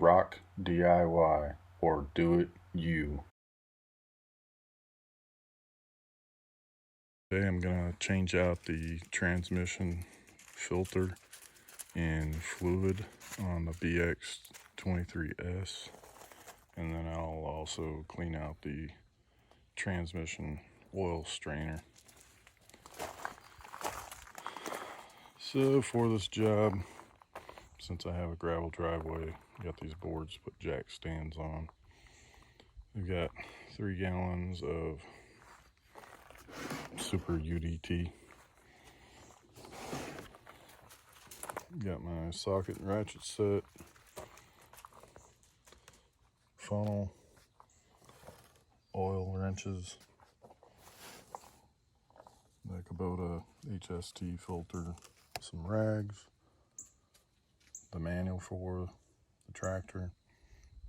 Rock DIY or do it you. Today I'm going to change out the transmission filter and fluid on the BX23S, and then I'll also clean out the transmission oil strainer. So for this job, since I have a gravel driveway, I got these boards to put jack stands on. We've got 3 gallons of super UDT. Got my socket and ratchet set, funnel, oil wrenches, the Kubota HST filter, some rags, the manual for the tractor,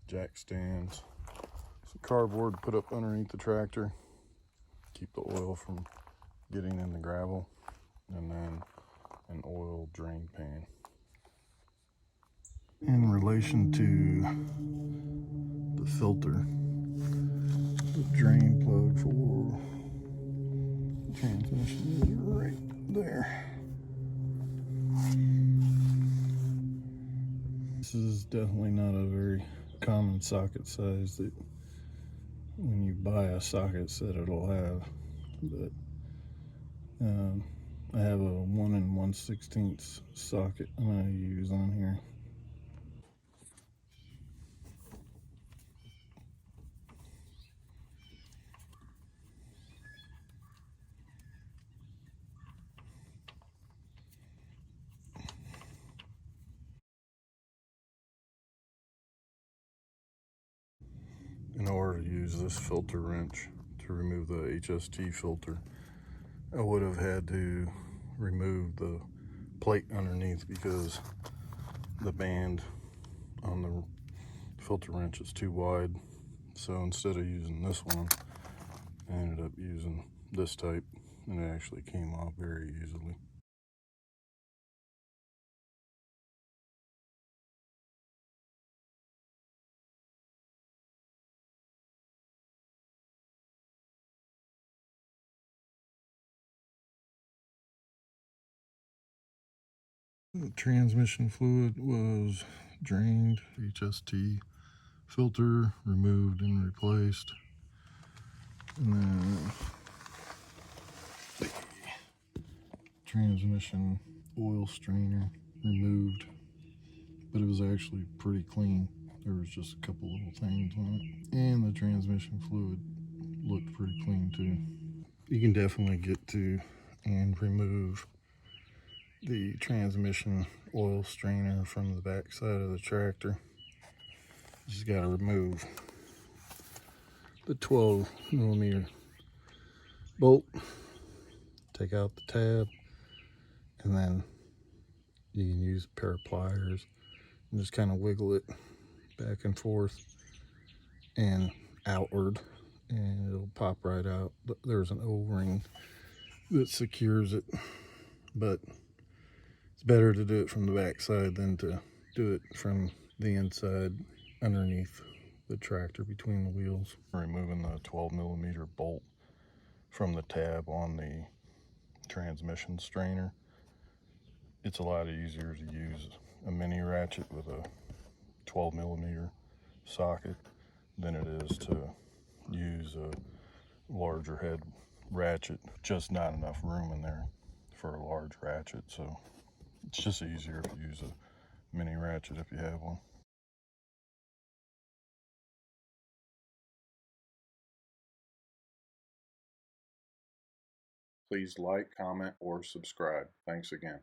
jack stands, some cardboard to put up underneath the tractor, keep the oil from getting in the gravel, and then an oil drain pan. In relation to the filter, the drain plug for the transmission is right there. This is definitely not a very common socket size that when you buy a socket set it'll have, but I have a 1 1/16 socket I'm going to use on here. In order to use this filter wrench to remove the HST filter, I would have had to remove the plate underneath because the band on the filter wrench is too wide. So instead of using this one, I ended up using this type, and it actually came off very easily. The transmission fluid was drained, HST filter removed and replaced, and then the transmission oil strainer removed, but it was actually pretty clean. There was just a couple little things on it, and the transmission fluid looked pretty clean too. You can definitely get to and remove the transmission oil strainer from the back side of the tractor. You just got to remove the 12mm bolt, take out the tab, and then you can use a pair of pliers and just kind of wiggle it back and forth and outward, and it'll pop right out. But there's an O-ring that secures it, but it's better to do it from the back side than to do it from the inside underneath the tractor between the wheels. Removing the 12mm bolt from the tab on the transmission strainer, it's a lot easier to use a mini ratchet with a 12mm socket than it is to use a larger head ratchet. Just not enough room in there for a large ratchet, so it's just easier to use a mini ratchet if you have one. Please like, comment, or subscribe. Thanks again.